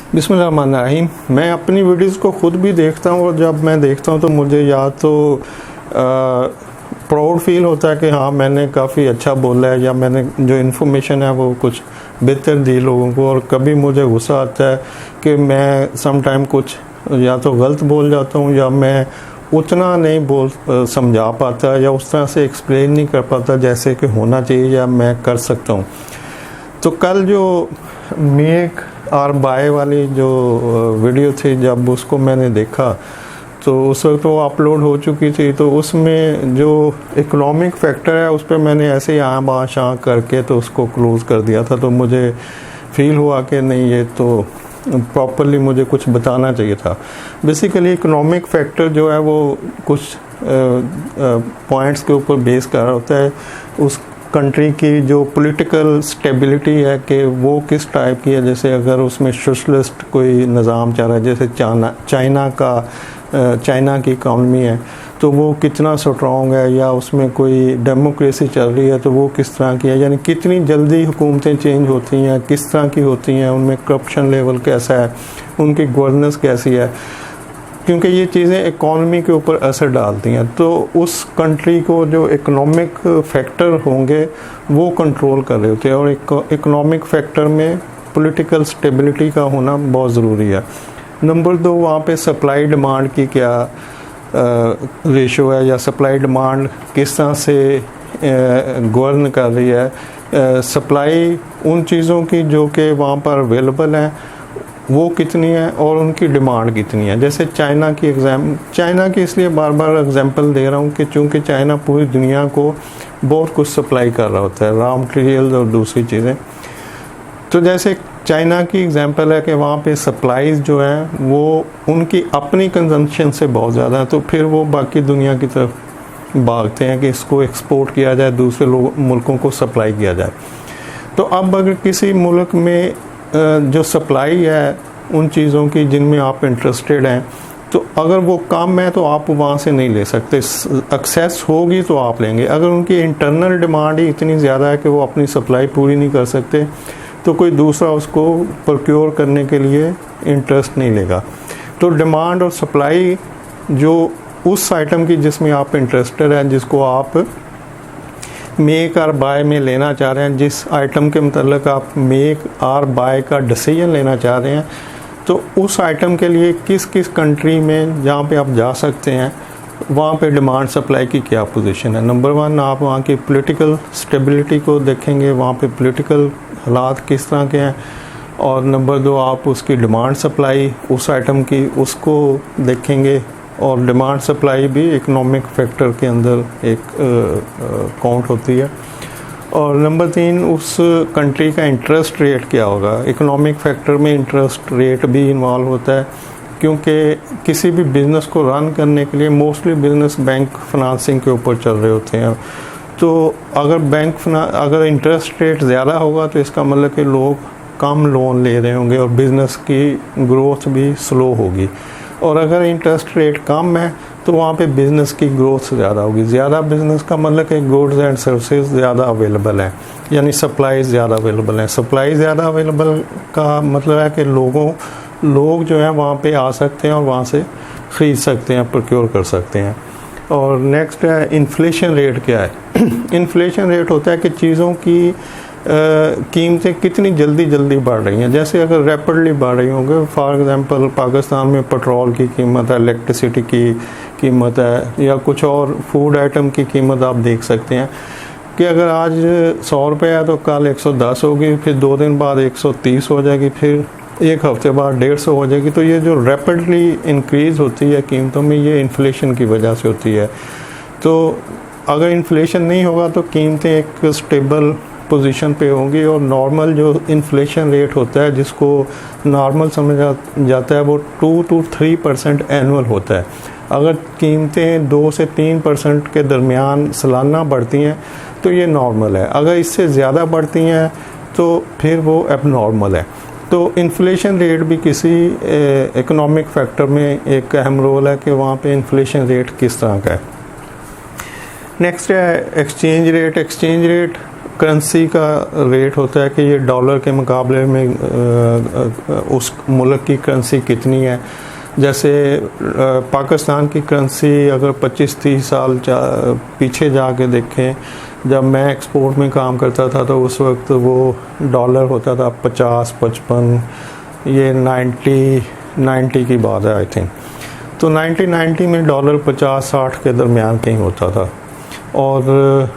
बिस्मिल्लाहिर्रहमानिर्रहीम। मैं अपनी वीडियोस को ख़ुद भी देखता हूँ और जब मैं देखता हूँ तो मुझे या तो प्राउड फील होता है कि हाँ मैंने काफ़ी अच्छा बोला है या मैंने जो इन्फॉर्मेशन है वो कुछ बेहतर दी लोगों को, और कभी मुझे गुस्सा आता है कि मैं समटाइम कुछ या तो गलत बोल जाता हूँ या मैं उतना नहीं समझा पाता या उस तरह से एक्सप्लेन नहीं कर पाता जैसे कि होना चाहिए या मैं कर सकता हूँ। तो कल जो मेक और बाय वाली जो वीडियो थी, जब उसको मैंने देखा तो उस वक्त वो अपलोड हो चुकी थी, तो उसमें जो इकोनॉमिक फैक्टर है उस पर मैंने ऐसे ही आँ बाँ शाँ करके तो उसको क्लोज़ कर दिया था। तो मुझे फील हुआ कि नहीं, ये तो प्रॉपरली मुझे कुछ बताना चाहिए था। बेसिकली इकोनॉमिक फैक्टर जो है वो कुछ पॉइंट्स के ऊपर बेस कर रहा होता है उस कंट्री की जो पॉलिटिकल स्टेबिलिटी है कि वो किस टाइप की है। जैसे अगर उसमें सोशलिस्ट कोई निज़ाम चल रहा है, जैसे चाइना की इकॉनमी है तो वो कितना स्ट्रॉन्ग है, या उसमें कोई डेमोक्रेसी चल रही है तो वो किस तरह की है, यानी कितनी जल्दी हुकूमतें चेंज होती हैं, किस तरह की होती हैं, उनमें करप्शन लेवल कैसा है, उनकी गवर्नेंस कैसी है, क्योंकि ये चीज़ें इकॉनमी के ऊपर असर डालती हैं। तो उस कंट्री को जो इकोनॉमिक फैक्टर होंगे वो कंट्रोल कर रहे होते हैं, और इकोनॉमिक फैक्टर में पॉलिटिकल स्टेबिलिटी का होना बहुत ज़रूरी है। नंबर 2, वहाँ पे सप्लाई डिमांड की क्या रेशो है, या सप्लाई डिमांड किस तरह से गवर्न कर रही है। सप्लाई उन चीज़ों की जो कि वहाँ पर अवेलेबल हैं वो कितनी है और उनकी डिमांड कितनी है। जैसे चाइना की इसलिए बार बार एग्जांपल दे रहा हूँ कि चूँकि चाइना पूरी दुनिया को बहुत कुछ सप्लाई कर रहा होता है, रॉ मटेरियल और दूसरी चीज़ें। तो जैसे चाइना की एग्जांपल है कि वहाँ पे सप्लाईज जो है वो उनकी अपनी कंजम्पशन से बहुत ज़्यादा है, तो फिर वो बाकी दुनिया की तरफ भागते हैं कि इसको एक्सपोर्ट किया जाए, दूसरे मुल्कों को सप्लाई किया जाए। तो अब अगर किसी मुल्क में जो सप्लाई है उन चीज़ों की जिनमें आप इंटरेस्टेड हैं, तो अगर वो कम है तो आप वहाँ से नहीं ले सकते, एक्सेस होगी तो आप लेंगे। अगर उनकी इंटरनल डिमांड ही इतनी ज़्यादा है कि वो अपनी सप्लाई पूरी नहीं कर सकते तो कोई दूसरा उसको प्रोक्योर करने के लिए इंटरेस्ट नहीं लेगा। तो डिमांड और सप्लाई जो उस आइटम की जिसमें आप इंटरेस्टेड हैं, जिसको आप मेक और बाय में लेना चाह रहे हैं, जिस आइटम के मतलब आप मेक और बाय का डिसीजन लेना चाह रहे हैं, तो उस आइटम के लिए किस किस कंट्री में जहाँ पे आप जा सकते हैं वहाँ पे डिमांड सप्लाई की क्या पोजीशन है। नंबर 1, आप वहाँ की पॉलिटिकल स्टेबिलिटी को देखेंगे, वहाँ पे पॉलिटिकल हालात किस तरह के हैं, और नंबर 2, आप उसकी डिमांड सप्लाई उस आइटम की उसको देखेंगे, और डिमांड सप्लाई भी इकोनॉमिक फैक्टर के अंदर एक काउंट होती है। और नंबर 3, उस कंट्री का इंटरेस्ट रेट क्या होगा। इकोनॉमिक फैक्टर में इंटरेस्ट रेट भी इन्वॉल्व होता है, क्योंकि किसी भी बिज़नेस को रन करने के लिए मोस्टली बिज़नेस बैंक फाइनेंसिंग के ऊपर चल रहे होते हैं। तो अगर इंटरेस्ट रेट ज़्यादा होगा तो इसका मतलब कि लोग कम लोन ले रहे होंगे और बिज़नेस की ग्रोथ भी स्लो होगी। और अगर इंटरेस्ट रेट कम है तो वहाँ पे बिज़नेस की ग्रोथ ज़्यादा होगी। ज़्यादा बिज़नेस का मतलब कि गुड्स एंड सर्विसेज ज़्यादा अवेलेबल हैं, यानी सप्लाई ज़्यादा अवेलेबल है। सप्लाई ज़्यादा अवेलेबल का मतलब है कि लोग जो है वहाँ पे आ सकते हैं और वहाँ से ख़रीद सकते हैं, प्रोक्योर कर सकते हैं। और नेक्स्ट है इन्फ्लेशन रेट क्या है। इन्फ्लेशन रेट होता है कि चीज़ों की कीमतें कितनी जल्दी बढ़ रही हैं। जैसे अगर रैपिडली बढ़ रही होंगे, फॉर एग्जांपल पाकिस्तान में पेट्रोल की कीमत है, इलेक्ट्रिसिटी की कीमत है, या कुछ और फूड आइटम की कीमत आप देख सकते हैं कि अगर आज 100 रुपये है तो कल 110 होगी, फिर 2 दिन बाद 130 हो जाएगी, फिर 1 हफ्ते बाद 150 हो जाएगी। तो ये जो रैपिडली इंक्रीज़ होती है कीमतों में, ये इन्फ्लेशन की वजह से होती है। तो अगर इन्फ्लेशन नहीं होगा तो कीमतें एक स्टेबल पोजीशन पे होंगी, और नॉर्मल जो इन्फ्लेशन रेट होता है जिसको नॉर्मल समझा जाता है वो 2 to 3% एनुअल होता है। अगर कीमतें 2 से 3% के दरमियान सालाना बढ़ती हैं तो ये नॉर्मल है, अगर इससे ज़्यादा बढ़ती हैं तो फिर वो एबनॉर्मल है। तो इन्फ्लेशन रेट भी किसी इकोनॉमिक फैक्टर में एक अहम रोल है कि वहाँ पे इन्फ्लेशन रेट किस तरह का है। नेक्स्ट है exchange rate. Exchange rate currency का रेट होता है कि ये डॉलर के मुकाबले में उस मुल्क की करेंसी कितनी है। जैसे पाकिस्तान की करेंसी अगर 25-30 साल पीछे जाके देखें, जब मैं एक्सपोर्ट में काम करता था तो उस वक्त वो डॉलर होता था 50-55, ये 90 की बात है आई थिंक। तो 1990 में डॉलर 50-60 के दरमियान कहीं होता था, और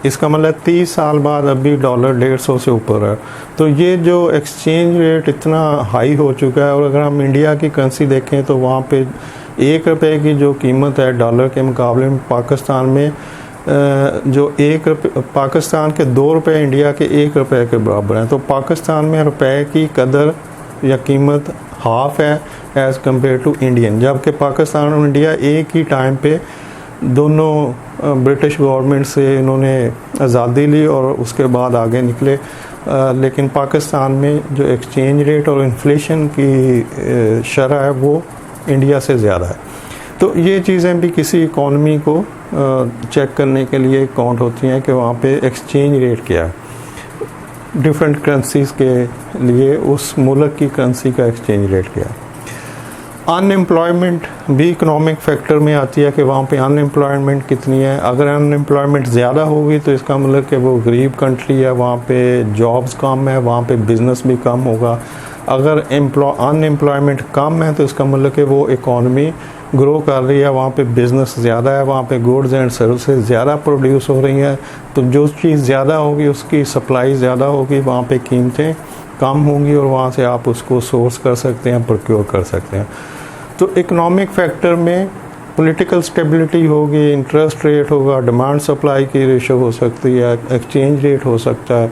इसका मतलब 30 साल बाद अभी डॉलर 150 से ऊपर है। तो ये जो एक्सचेंज रेट इतना हाई हो चुका है, और अगर हम इंडिया की करेंसी देखें तो वहाँ पे 1 रुपये की जो कीमत है डॉलर के मुकाबले में पाकिस्तान में जो 1 रुपये, पाकिस्तान के 2 रुपये इंडिया के 1 रुपये के बराबर हैं। तो पाकिस्तान में रुपए की कदर या कीमत हाफ है एज़ कम्पेयर टू इंडियन, जबकि पाकिस्तान और इंडिया एक ही टाइम पे दोनों ब्रिटिश गवर्नमेंट से इन्होंने आज़ादी ली और उसके बाद आगे निकले। लेकिन पाकिस्तान में जो एक्सचेंज रेट और इन्फ्लेशन की शरह है वो इंडिया से ज़्यादा है। तो ये चीज़ें भी किसी इकॉनमी को चेक करने के लिए काउंट होती हैं कि वहाँ पे एक्सचेंज रेट क्या है, डिफरेंट करेंसीज़ के लिए उस मुल्क की करेंसी का एक्सचेंज रेट क्या है। अनएम्प्लॉयमेंट भी इकोनॉमिक फैक्टर में आती है कि वहाँ पे अनएम्प्लॉयमेंट कितनी है। अगर अनएम्प्लॉयमेंट ज़्यादा होगी तो इसका मतलब कि वो गरीब कंट्री है, वहाँ पे जॉब्स कम है, वहाँ पे बिज़नेस भी कम होगा। अगर अनएम्प्लॉयमेंट कम है तो इसका मतलब कि वो इकॉनमी ग्रो कर रही है, वहाँ पे बिज़नेस ज़्यादा है, वहाँ पे गुड्स एंड सर्विसेज ज़्यादा प्रोड्यूस हो रही हैं। तो जो चीज़ ज़्यादा होगी उसकी सप्लाई ज़्यादा होगी, वहाँ पे कीमतें कम होंगी और वहाँ से आप उसको सोर्स कर सकते हैं, प्रोक्योर कर सकते हैं। तो इकोनॉमिक फैक्टर में पॉलिटिकल स्टेबिलिटी होगी, इंटरेस्ट रेट होगा, डिमांड सप्लाई की रेशो हो सकती है, एक्सचेंज रेट हो सकता है,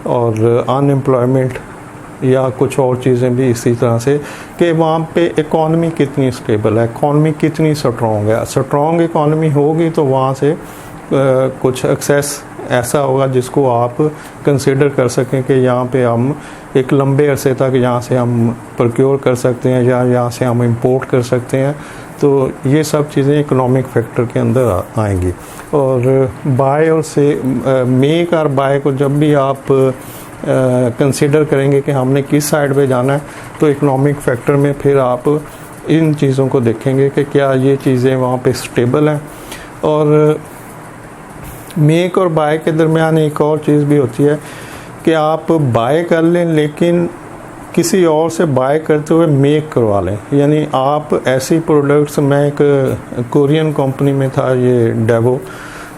और अनएम्प्लॉयमेंट या कुछ और चीज़ें भी इसी तरह से कि वहाँ पे इकॉनमी कितनी स्टेबल है, इकॉनमी कितनी स्ट्रॉन्ग है। स्ट्रॉन्ग इकॉनमी होगी तो वहाँ से कुछ एक्सेस ऐसा होगा जिसको आप कंसिडर कर सकें कि यहाँ पे हम एक लंबे अरसे तक यहाँ से हम प्रोक्योर कर सकते हैं या यहाँ से हम इंपोर्ट कर सकते हैं। तो ये सब चीज़ें इकोनॉमिक फैक्टर के अंदर आएंगी। और बाय और से मेक और बाय को जब भी आप कंसिडर करेंगे कि हमने किस साइड पे जाना है, तो इकोनॉमिक फैक्टर में फिर आप इन चीज़ों को देखेंगे कि क्या ये चीज़ें वहाँ पे स्टेबल हैं। और मेक और बाय के दरमियान एक और चीज़ भी होती है कि आप बाय कर लें लेकिन किसी और से बाय करते हुए मेक करवा लें। यानी आप ऐसी प्रोडक्ट्स, मैं एक कोरियन कंपनी में था ये डेवो,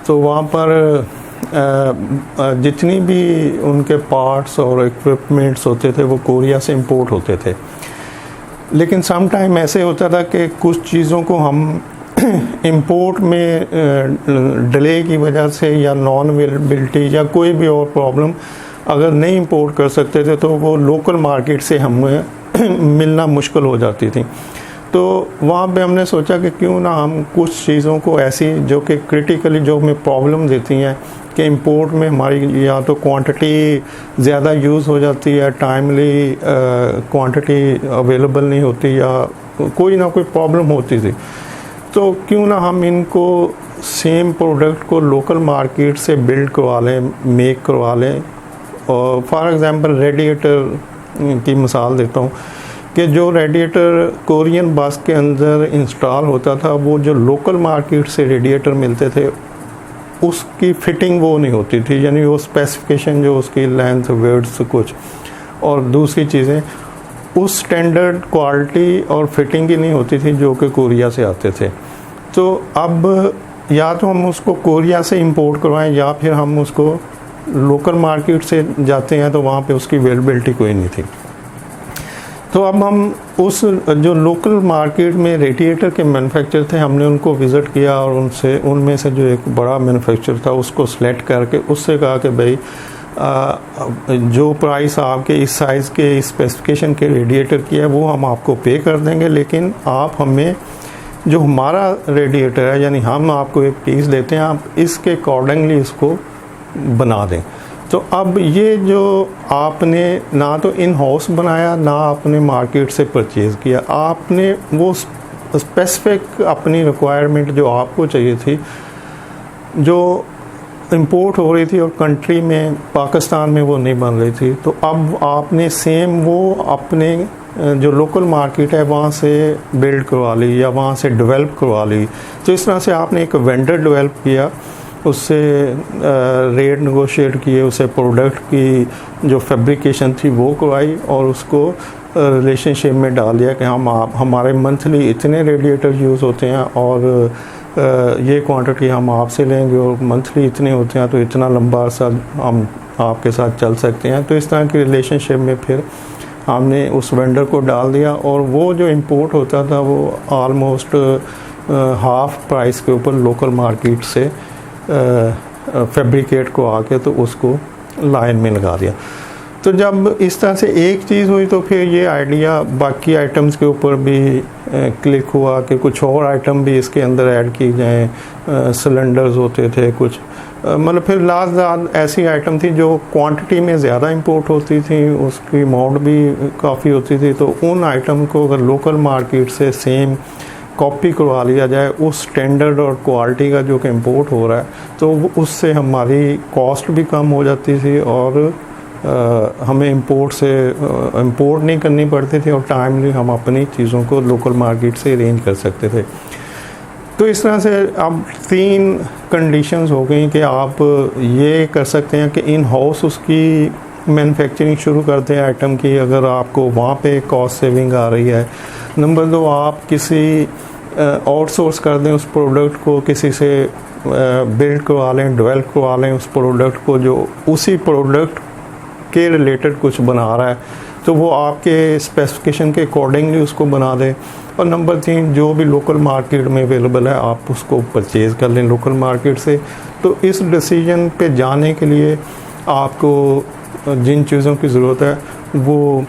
तो वहाँ पर जितनी भी उनके पार्ट्स और इक्विपमेंट्स होते थे वो कोरिया से इंपोर्ट होते थे। लेकिन सम टाइम ऐसे होता था कि कुछ चीज़ों को हम इंपोर्ट में डिले की वजह से या नॉन अवेलेबिलिटी या कोई भी और प्रॉब्लम अगर नहीं इंपोर्ट कर सकते थे तो वो लोकल मार्केट से हमें मिलना मुश्किल हो जाती थी। तो वहाँ पे हमने सोचा कि क्यों ना हम कुछ चीज़ों को ऐसी जो कि क्रिटिकली जो हमें प्रॉब्लम देती हैं कि इंपोर्ट में हमारी या तो क्वांटिटी ज़्यादा यूज़ हो जाती है, टाइमली क्वांटिटी अवेलेबल नहीं होती या कोई ना कोई प्रॉब्लम होती थी, तो क्यों ना हम इनको सेम प्रोडक्ट को लोकल मार्केट से बिल्ड करवा लें, मेक करवा लें। और फॉर एग्ज़ाम्पल रेडिएटर की मिसाल देता हूँ कि जो रेडिएटर कोरियन बस के अंदर इंस्टॉल होता था, वो जो लोकल मार्केट से रेडिएटर मिलते थे उसकी फिटिंग वो नहीं होती थी, यानी वो स्पेसिफिकेशन जो उसकी लेंथ विड्थ कुछ और दूसरी चीज़ें उस स्टैंडर्ड क्वालिटी और फिटिंग की नहीं होती थी जो कि कोरिया से आते थे। तो अब या तो हम उसको कोरिया से इंपोर्ट करवाएं या फिर हम उसको लोकल मार्केट से जाते हैं तो वहाँ पे उसकी अवेलेबिलिटी कोई नहीं थी। तो अब हम उस जो लोकल मार्केट में रेडिएटर के मैन्युफैक्चर थे हमने उनको विज़िट किया और उनमें से जो एक बड़ा मैन्युफैक्चर था उसको सेलेक्ट करके उससे कहा कि भाई जो प्राइस आपके इस साइज़ के इस स्पेसिफिकेशन के रेडिएटर की है वो हम आपको पे कर देंगे, लेकिन आप हमें जो हमारा रेडिएटर है यानी हम आपको एक पीस देते हैं, आप इसके अकॉर्डिंगली इसको बना दें। तो अब ये जो आपने ना तो इन हाउस बनाया ना आपने मार्केट से परचेज़ किया, आपने वो स्पेसिफिक अपनी रिक्वायरमेंट जो आपको चाहिए थी, जो इंपोर्ट हो रही थी और कंट्री में पाकिस्तान में वो नहीं बन रही थी, तो अब आपने सेम वो अपने जो लोकल मार्केट है वहाँ से बिल्ड करवा ली या वहाँ से डेवलप करवा ली। तो इस तरह से आपने एक वेंडर डेवलप किया, उससे रेट नेगोशिएट किए, उसे प्रोडक्ट की जो फैब्रिकेशन थी वो करवाई और उसको रिलेशनशिप में डाल दिया कि हमारे मंथली इतने रेडिएटर यूज़ होते हैं और ये क्वांटिटी हम आपसे लेंगे और मंथली इतने होते हैं, तो इतना लंबा अर्सा हम आपके साथ चल सकते हैं। तो इस तरह की रिलेशनशिप में फिर हमने उस वेंडर को डाल दिया और वो जो इंपोर्ट होता था वो ऑलमोस्ट हाफ प्राइस के ऊपर लोकल मार्केट से फैब्रिकेट को आके तो उसको लाइन में लगा दिया। तो जब इस तरह से एक चीज़ हुई तो फिर ये आइडिया बाकी आइटम्स के ऊपर भी क्लिक हुआ कि कुछ और आइटम भी इसके अंदर ऐड की जाएं। सिलेंडर्स होते थे कुछ, मतलब फिर लास्ट ऐसी आइटम थी जो क्वांटिटी में ज़्यादा इंपोर्ट होती थी, उसकी अमाउंट भी काफ़ी होती थी। तो उन आइटम को अगर लोकल मार्केट से सेम कॉपी करवा लिया जाए उस स्टैंडर्ड और क्वालिटी का जो कि इंपोर्ट हो रहा है, तो उससे हमारी कॉस्ट भी कम हो जाती थी और हमें इंपोर्ट नहीं करनी पड़ती थी और टाइमली हम अपनी चीज़ों को लोकल मार्केट से अरेंज कर सकते थे। तो इस तरह से अब 3 कंडीशंस हो गई कि आप ये कर सकते हैं कि इन हाउस उसकी मैन्युफैक्चरिंग शुरू करते हैं आइटम की, अगर आपको वहाँ पे कॉस्ट सेविंग आ रही है। नंबर 2, आप किसी आउटसोर्स कर दें उस प्रोडक्ट को, किसी से बिल्ड करवा लें, डेवलप करवा लें उस प्रोडक्ट को जो उसी प्रोडक्ट के रिलेटेड कुछ बना रहा है, तो वो आपके स्पेसिफिकेशन के अकॉर्डिंगली उसको बना दें। और नंबर 3, जो भी लोकल मार्केट में अवेलेबल है आप उसको परचेज़ कर लें लोकल मार्केट से। तो इस डिसीजन पे जाने के लिए आपको जिन चीज़ों की ज़रूरत है वो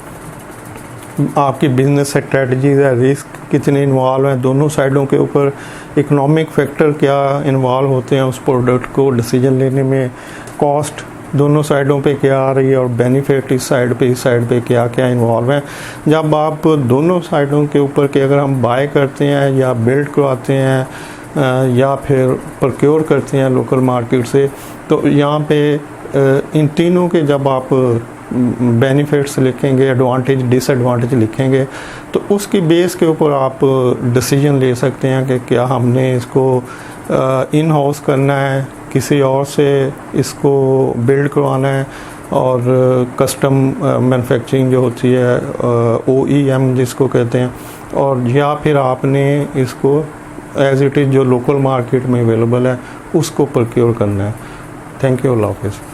आपकी बिजनेस स्ट्रेटजीज़ है, रिस्क कितने इन्वॉल्व हैं दोनों साइडों के ऊपर, इकोनॉमिक फैक्टर क्या इन्वॉल्व होते हैं उस प्रोडक्ट को डिसीजन लेने में, कॉस्ट दोनों साइडों पे क्या आ रही है और बेनिफिट इस साइड पे क्या क्या इन्वॉल्व है। जब आप दोनों साइडों के ऊपर के अगर हम बाय करते हैं या बिल्ड करवाते हैं या फिर प्रोक्योर करते हैं लोकल मार्केट से, तो यहाँ पे इन तीनों के जब आप बेनिफिट्स लिखेंगे, एडवांटेज डिसएडवांटेज लिखेंगे, तो उसकी बेस के ऊपर आप डिसीजन ले सकते हैं कि क्या हमने इसको इन हाउस करना है, किसी और से इसको बिल्ड करवाना है और कस्टम मैन्युफैक्चरिंग जो होती है OEM जिसको कहते हैं, और या फिर आपने इसको एज इट इज़ जो लोकल मार्केट में अवेलेबल है उसको प्रोक्योर करना है। थैंक यू, अल्लाह हाफ़िज़।